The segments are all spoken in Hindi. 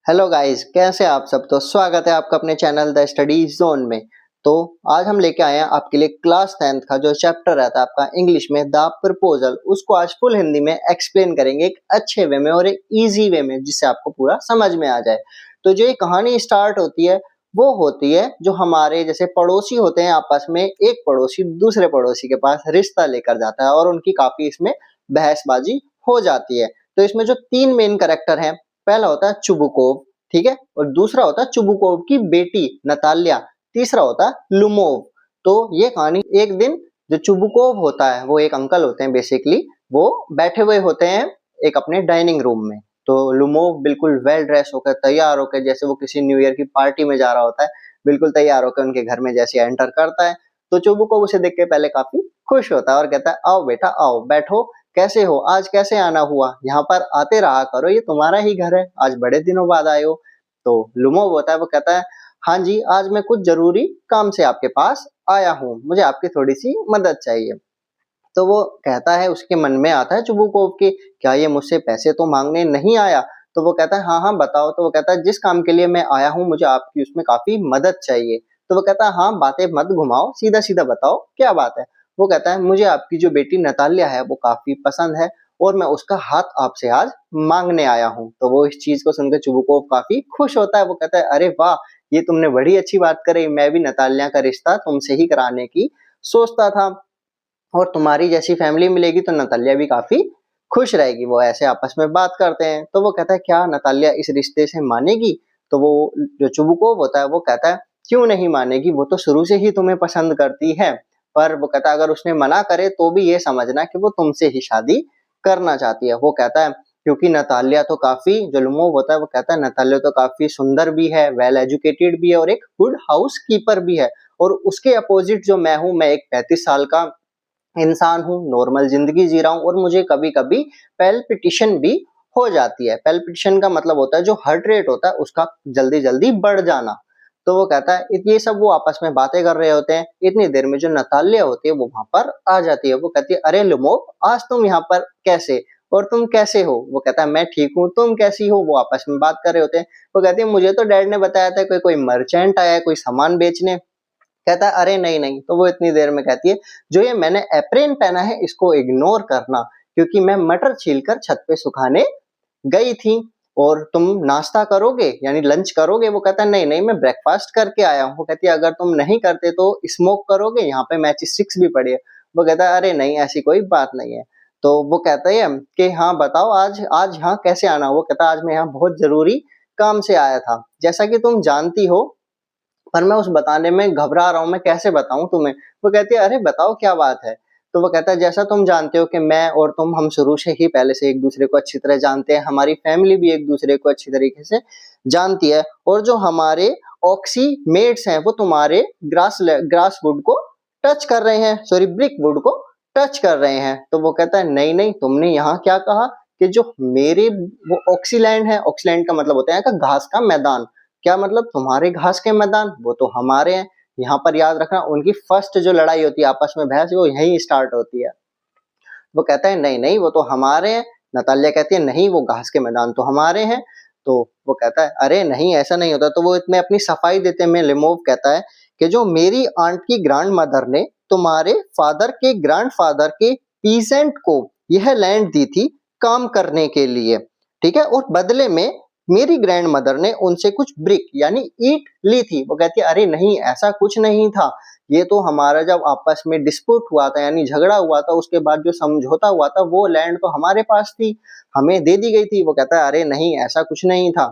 हेलो गाइस, कैसे आप सब। तो स्वागत है आपका अपने चैनल द स्टडी जोन में। तो आज हम लेके आए हैं आपके लिए क्लास 10th का जो चैप्टर रहता है आपका इंग्लिश में द प्रपोजल, उसको आज फुल हिंदी में एक्सप्लेन करेंगे एक अच्छे वे में और एक इजी वे में, जिससे आपको पूरा समझ में आ जाए। तो जो ये कहानी स्टार्ट होती है वो होती है जो हमारे जैसे पड़ोसी होते हैं, आपस में एक पड़ोसी दूसरे पड़ोसी के पास रिश्ता लेकर जाता है और उनकी काफी इसमें बहसबाजी हो जाती है। तो इसमें जो तीन मेन कैरेक्टर हैं, पहला होता है चुबुकोव, ठीक है, और दूसरा होता है चुबुकोव की बेटी नताल्या, तीसरा होता है लुमोव। तो ये कहानी, एक दिन जो चुबुकोव होता है, वो एक अंकल होते हैं बेसिकली, वो बैठे हुए होते हैं एक अपने डाइनिंग रूम में। तो लुमोव बिल्कुल वेल ड्रेस होकर तैयार होकर, जैसे वो किसी न्यू ईयर की पार्टी में जा रहा होता है, बिल्कुल तैयार होकर उनके घर में जैसे एंटर करता है, तो चुबुकोव उसे देख के पहले काफी खुश होता है और कहता है, आओ बेटा आओ बैठो, कैसे हो, आज कैसे आना हुआ, यहाँ पर आते रहा करो, ये तुम्हारा ही घर है, आज बड़े दिनों बाद आए हो। तो लुमोव होता है, वो कहता है, हाँ जी, आज मैं कुछ जरूरी काम से आपके पास आया हूँ, मुझे आपकी थोड़ी सी मदद चाहिए। तो वो कहता है, उसके मन में आता है चुबुकोव के, क्या ये मुझसे पैसे तो मांगने नहीं आया। तो वो कहता है, हाँ हाँ बताओ। तो वो कहता है, जिस काम के लिए मैं आया हूँ मुझे आपकी उसमें काफी मदद चाहिए। तो वो कहता है, हाँ बातें मत घुमाओ, सीधा सीधा बताओ क्या बात है। वो कहता है, मुझे आपकी जो बेटी नताल्या है वो काफी पसंद है और मैं उसका हाथ आपसे आज मांगने आया हूँ। तो वो इस चीज को सुनकर चुबुकोव काफी खुश होता है, वो कहता है, अरे वाह, ये तुमने बड़ी अच्छी बात करी, मैं भी नताल्या का रिश्ता तुमसे ही कराने की सोचता था और तुम्हारी जैसी फैमिली मिलेगी तो नताल्या भी काफी खुश रहेगी। वो ऐसे आपस में बात करते हैं। तो वो कहता है, क्या नताल्या इस रिश्ते से मानेगी। तो वो जो चुबुकोव होता है वो कहता है, क्यों नहीं मानेगी, वो तो शुरू से ही तुम्हें पसंद करती है। पर वो कहता है, अगर उसने मना करे तो भी ये समझना कि वो तुमसे ही शादी करना चाहती है। वो कहता है, क्योंकि नताल्या तो काफी, जो लुमोव होता है वो कहता है, नताल्या तो काफी सुंदर भी है, वेल एजुकेटेड भी है और एक गुड हाउस कीपर भी है। और उसके अपोजिट जो मैं हूँ, मैं एक 35 साल का इंसान हूँ, नॉर्मल जिंदगी जी रहा हूँ और मुझे कभी कभी पैल्पिटेशन भी हो जाती है। पैल्पिटेशन का मतलब होता है जो हार्ट रेट होता है उसका जल्दी जल्दी बढ़ जाना। तो वो कहता है, ये सब वो आपस में बातें कर रहे होते हैं, इतनी देर में जो नताल्या होती है वो वहां पर आ जाती है। वो कहती है, अरे लुमोव, आज तुम यहाँ पर कैसे, और तुम कैसे हो। वो कहता है, मैं ठीक हूँ, तुम कैसी हो। वो आपस में बात कर रहे होते हैं। वो कहती है, मुझे तो डैड ने बताया था कोई कोई मर्चेंट आया है कोई सामान बेचने। कहता है, अरे नहीं नहीं। तो वो इतनी देर में कहती है, जो ये मैंने एप्रेन पहना है इसको इग्नोर करना, क्योंकि मैं मटर छीलकर छत पे सुखाने गई थी। और तुम नाश्ता करोगे यानी लंच करोगे। वो कहता है, नहीं नहीं, मैं ब्रेकफास्ट करके आया हूँ। वो कहती है, अगर तुम नहीं करते तो स्मोक करोगे, यहाँ पे मैचिस स्टिक्स भी पड़ी है। वो कहता है, अरे नहीं, ऐसी कोई बात नहीं है। तो वो कहता है कि हाँ बताओ, आज आज यहाँ कैसे आना। वो कहता है, आज मैं यहाँ बहुत जरूरी काम से आया था, जैसा कि तुम जानती हो, पर मैं उस बताने में घबरा रहा हूँ, मैं कैसे बताऊं तुम्हें। वो कहती है, अरे बताओ क्या बात है। तो वो कहता है, जैसा तुम जानते हो कि मैं और तुम, हम शुरू से ही पहले से एक दूसरे को अच्छी तरह जानते हैं, हमारी फैमिली भी एक दूसरे को अच्छी तरीके से जानती है, और जो हमारे ऑक्सीमेट्स हैं वो तुम्हारे ग्रास वुड को टच कर रहे हैं, सॉरी ब्रिक वुड को टच कर रहे हैं। तो वो कहता है, नहीं नहीं, तुमने यहाँ क्या कहा कि जो मेरे वो ऑक्सीलैंड है, ऑक्सीलैंड का मतलब होता है यहाँ का घास का मैदान। क्या मतलब, तुम्हारे घास के मैदान, वो तो हमारे हैं। यहाँ पर याद रखना, उनकी फर्स्ट जो लड़ाई होती है आपस में, बहस, वो यहीं स्टार्ट होती है। वो कहता है, नहीं नहीं, वो तो हमारे हैं। नताल्या कहती है, नहीं, वो घास के मैदान तो हमारे हैं। तो वो कहता है, अरे नहीं, ऐसा नहीं होता। तो वो इसमें अपनी सफाई देते में लिमोव कहता है कि जो मेरी आंट की ग्रैंड मदर ने तुम्हारे फादर के ग्रैंड फादर के पीसेंट को यह लैंड दी थी काम करने के लिए, ठीक है, और बदले में मेरी ग्रैंड मदर ने उनसे कुछ ब्रिक यानी ईंट ली थी। वो कहती है, अरे नहीं, ऐसा कुछ नहीं था, ये तो हमारा जब आपस में डिस्प्यूट हुआ था यानी झगड़ा हुआ था, उसके बाद जो समझौता हुआ था, वो लैंड तो हमारे पास थी, हमें दे दी गई थी। वो कहता है, अरे नहीं, ऐसा कुछ नहीं था,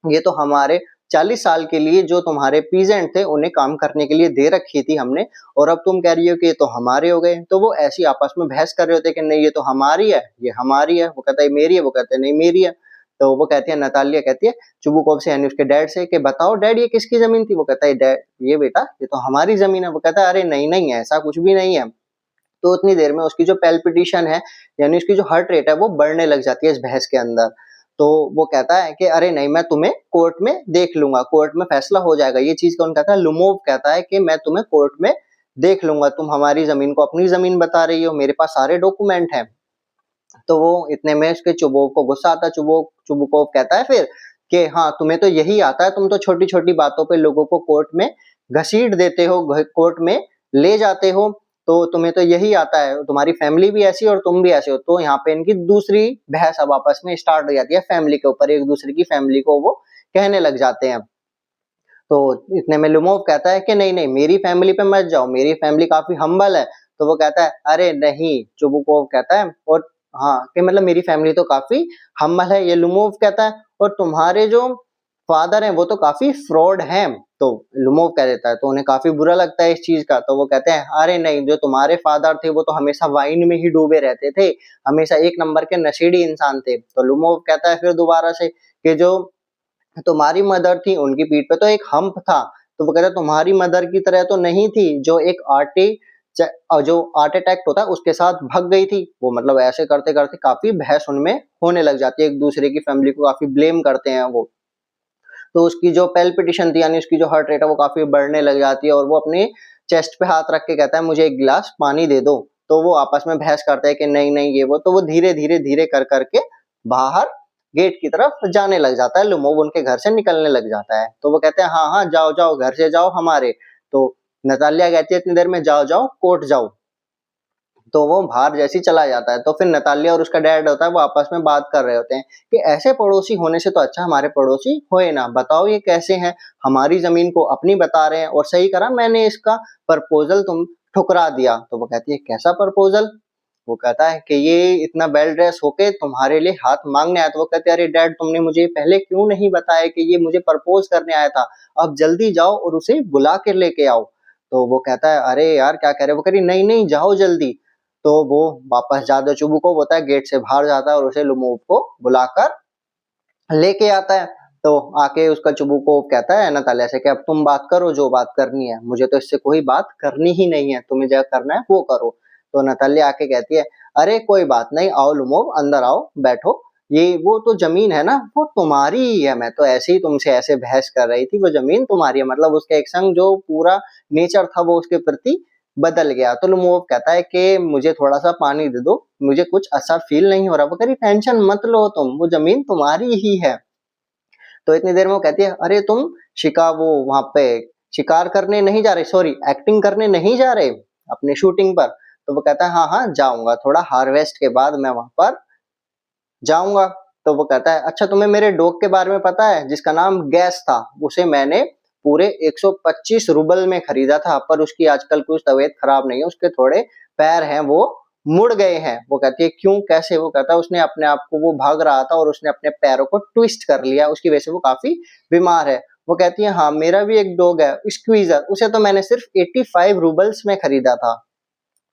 ये तो हमारे 40 साल के लिए जो तुम्हारे पीजेंट थे उन्हें काम करने के लिए दे रखी थी हमने, और अब तुम कह रही हो कि ये तो हमारे हो गए। तो वो ऐसी आपस में बहस कर रहे होते कि नहीं, ये तो हमारी है, ये हमारी है। वो कहता है, मेरी है। वो कहते हैं, नहीं मेरी है। तो वो कहती है, नताल्या कहती है चुबुकोव से यानी उसके डैड से कि बताओ डैड, ये किसकी जमीन थी। वो कहता है, डैड, ये बेटा, ये तो हमारी जमीन है। वो कहता है, अरे नहीं नहीं, ऐसा कुछ भी नहीं है। तो उतनी देर में उसकी जो पैल्पिटेशन है यानी उसकी जो हार्ट रेट है वो बढ़ने लग जाती है इस बहस के अंदर। तो वो कहता है कि अरे नहीं, मैं तुम्हें कोर्ट में देख लूंगा, कोर्ट में फैसला हो जाएगा। ये चीज कौन कहता है, लुमोव कहता है कि मैं तुम्हें कोर्ट में देख लूंगा, तुम हमारी जमीन को अपनी जमीन बता रही हो, मेरे पास सारे डॉक्यूमेंट हैं। तो वो इतने में उसके चुबोक को गुस्सा आता है। चुबोकोव कहता है फिर कि हाँ तुम्हें तो यही आता है, तुम तो छोटी छोटी बातों पे लोगों को कोर्ट में घसीट देते हो, कोर्ट में ले जाते हो, तो तुम्हें तो यही आता है, तुम्हारी फैमिली भी ऐसी और तुम भी ऐसे हो। तो यहाँ पे इनकी दूसरी बहस अब आपस में स्टार्ट हो जाती है फैमिली के ऊपर, एक दूसरे की फैमिली को वो कहने लग जाते हैं। तो इतने में लुमोव कहता है कि नहीं नहीं मेरी फैमिली पे मत जाओ, मेरी फैमिली काफी हम्बल है। तो वो कहता है अरे नहीं, चुबुकोव कहता है, और हाँ कि मतलब मेरी फैमिली तो काफी हम्बल है, ये लुमोव कहता है, और तुम्हारे जो फादर हैं वो तो काफी फ्रॉड हैं। तो लुमोव कह देता है, तो उन्हें काफी बुरा लगता है इस चीज का। तो वो कहते हैं अरे नहीं, जो तुम्हारे फादर थे वो तो हमेशा वाइन में ही डूबे रहते थे, हमेशा एक नंबर के नशेड़ी इंसान थे। तो लुमोव कहता है फिर दोबारा से कि जो तुम्हारी मदर थी उनकी पीठ पे तो एक हम्प था। तो वो कहता है तुम्हारी मदर की तरह तो नहीं थी, जो एक जो हार्ट अटैक होता है उसके साथ भाग गई थी। वो मतलब ऐसे करते करते काफी बहस उनमें होने लग जाती है, एक दूसरे की फैमिली को काफी ब्लेम करते हैं वो। तो उसकी जो पेल्पिटेशन थी यानी उसकी जो हार्ट रेट है वो काफी बढ़ने लग जाती है, और वो अपने चेस्ट पे हाथ रख के कहता है मुझे एक गिलास पानी दे दो। तो वो आपस में बहस करते हैं कि नहीं नहीं ये वो। तो वो धीरे धीरे धीरे कर करके बाहर गेट की तरफ जाने लग जाता है, लुमोव उनके घर से निकलने लग जाता है। तो वो कहते हैं हाँ हाँ जाओ जाओ घर से जाओ हमारे। तो नतालिया कहती है इतनी देर में जाओ जाओ कोर्ट जाओ। तो वो बाहर जैसे ही चला जाता है, तो फिर नतालिया और उसका डैड होता है वो आपस में बात कर रहे होते हैं कि ऐसे पड़ोसी होने से तो अच्छा हमारे पड़ोसी होए ना, बताओ ये कैसे हैं, हमारी जमीन को अपनी बता रहे हैं, और सही करा मैंने इसका प्रपोजल तुम ठुकरा दिया। तो वो कहती है कैसा प्रपोजल? वो कहता है कि ये इतना वेल ड्रेस होके तुम्हारे लिए हाथ मांगने आया। तो वो कहते हैं अरे डैड तुमने मुझे पहले क्यों नहीं बताया कि ये मुझे प्रपोज करने आया था, अब जल्दी जाओ और उसे बुला के लेके आओ। तो वो कहता है अरे यार क्या कह रहे हो? वो कह रही नहीं नहीं जाओ जल्दी। तो वो वापस जादो चुबू को होता है गेट से बाहर जाता है और उसे लुमोव को बुलाकर लेके आता है। तो आके उसका चुबुको कहता है नतालिया से कि अब तुम बात करो जो बात करनी है, मुझे तो इससे कोई बात करनी ही नहीं है, तुम्हें जो करना है वो करो। तो नतालिया आके कहती है अरे कोई बात नहीं, आओ लुमोव अंदर आओ बैठो, ये वो तो जमीन है ना वो तुम्हारी ही है, मैं तो ऐसे ही तुमसे ऐसे बहस कर रही थी, वो जमीन तुम्हारी है। मतलब उसके एक संग जो पूरा नेचर था वो उसके प्रति बदल गया। तो लुमोव कहता है कि मुझे थोड़ा सा पानी दे दो, मुझे कुछ अच्छा फील नहीं हो रहा। वो कह रही टेंशन मत लो तुम, वो जमीन तुम्हारी ही है। तो इतनी देर में वो कहती है अरे तुम वो वहां पे शिकार करने नहीं जा रहे, सॉरी एक्टिंग करने नहीं जा रहे अपने शूटिंग पर? तो वो कहता है हाँ हाँ जाऊंगा, थोड़ा हार्वेस्ट के बाद मैं वहां पर जाऊंगा। तो वो कहता है अच्छा तुम्हें मेरे डॉग के बारे में पता है जिसका नाम गैस था, उसे मैंने पूरे 125 रूबल में खरीदा था, पर उसकी आजकल कुछ तबीयत खराब नहीं है, उसके थोड़े पैर हैं वो मुड़ गए हैं। वो कहती है क्यों कैसे? वो कहता है उसने अपने आप को, वो भाग रहा था और उसने अपने पैरों को ट्विस्ट कर लिया, उसकी वजह से वो काफी बीमार है। वो कहती है हाँ मेरा भी एक डॉग है स्क्वीजर, उसे तो मैंने सिर्फ 85 रूबल्स में खरीदा था।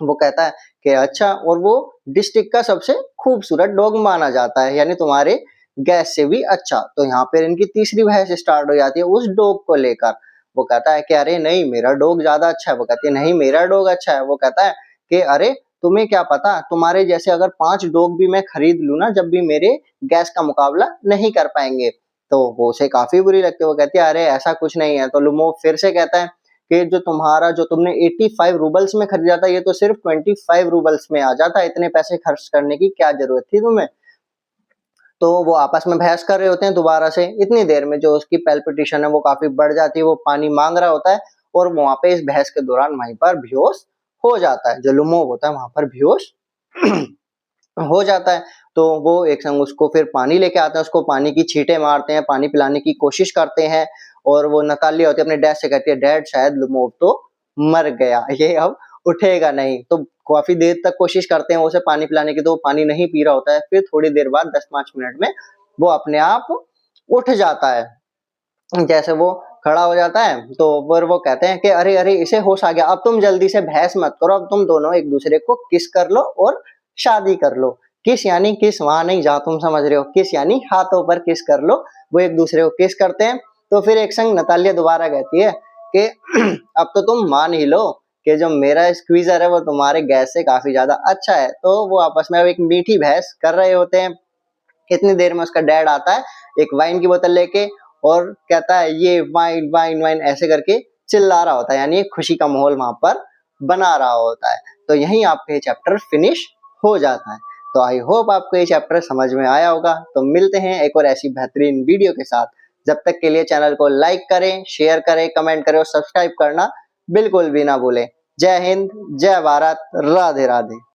वो कहता है कि अच्छा, और वो डिस्ट्रिक्ट का सबसे खूबसूरत डॉग माना जाता है, यानी तुम्हारे गैस से भी अच्छा। तो यहाँ पर इनकी तीसरी बहस स्टार्ट हो जाती है उस डॉग को लेकर। वो कहता है कि अरे नहीं मेरा डॉग ज्यादा अच्छा है। वो कहती है नहीं मेरा डॉग अच्छा है। वो कहता है कि अरे तुम्हें क्या पता, तुम्हारे जैसे अगर 5 डॉग भी मैं खरीद लूं ना, जब भी मेरे गैस का मुकाबला नहीं कर पाएंगे। तो वो उसे काफी बुरी लगती है। वो कहती है अरे ऐसा कुछ नहीं है। तो लुमो फिर से कहता है कि जो तुमने 85 रूबल्स में खरीदा था ये तो सिर्फ 25 रूबल्स में आ जाता, इतने पैसे खर्च करने की क्या जरूरत थी तुम्हें? तो वो आपस में बहस कर रहे होते हैं दोबारा से। इतनी देर में जो उसकी पेल्पिटेशन है वो काफी बढ़ जाती है, वो पानी मांग रहा होता है, और वहां पे इस बहस के दौरान वहीं पर बेहोश हो जाता है। जो लुमोव होता है वहां पर बेहोश हो जाता है। तो वो एक संग उसको फिर पानी लेके आते हैं, उसको पानी की छींटे मारते हैं, पानी पिलाने की कोशिश करते हैं, और वो नतालिया होती है अपने डैड से कहती है डैड शायद लुमोव तो मर गया, ये अब उठेगा नहीं। तो काफी देर तक कोशिश करते हैं उसे पानी पिलाने की, तो वो पानी नहीं पी रहा होता है। फिर थोड़ी देर बाद 10-5 मिनट में वो अपने आप उठ जाता है। जैसे वो खड़ा हो जाता है तो फिर वो कहते हैं कि अरे अरे इसे होश आ गया, अब तुम जल्दी से बहस मत करो, अब तुम दोनों एक दूसरे को किस कर लो और शादी कर लो। किस यानी किस वहां नहीं जहां तुम समझ रहे हो, किस यानी हाथों पर किस कर लो। वो एक दूसरे को किस करते हैं। तो फिर एक संग नतालिया दोबारा कहती है कि अब तो तुम मान ही लो कि जो मेरा स्क्वीजर है वो तुम्हारे गैस से काफी ज्यादा अच्छा है। तो वो आपस में अब एक मीठी बहस कर रहे होते हैं। इतनी देर में उसका डैड आता है एक वाइन की बोतल लेके, और कहता है ये वाइन वाइन वाइन ऐसे करके चिल्ला रहा होता है, यानी खुशी का माहौल वहां पर बना रहा होता है। तो यहीं आपका ये चैप्टर फिनिश हो जाता है। तो आई होप आपको ये चैप्टर समझ में आया होगा। तो मिलते हैं एक और ऐसी बेहतरीन वीडियो के साथ। जब तक के लिए चैनल को लाइक करें, शेयर करें, कमेंट करें और सब्सक्राइब करना बिल्कुल भी ना भूलें। जय हिंद, जय भारत, राधे राधे।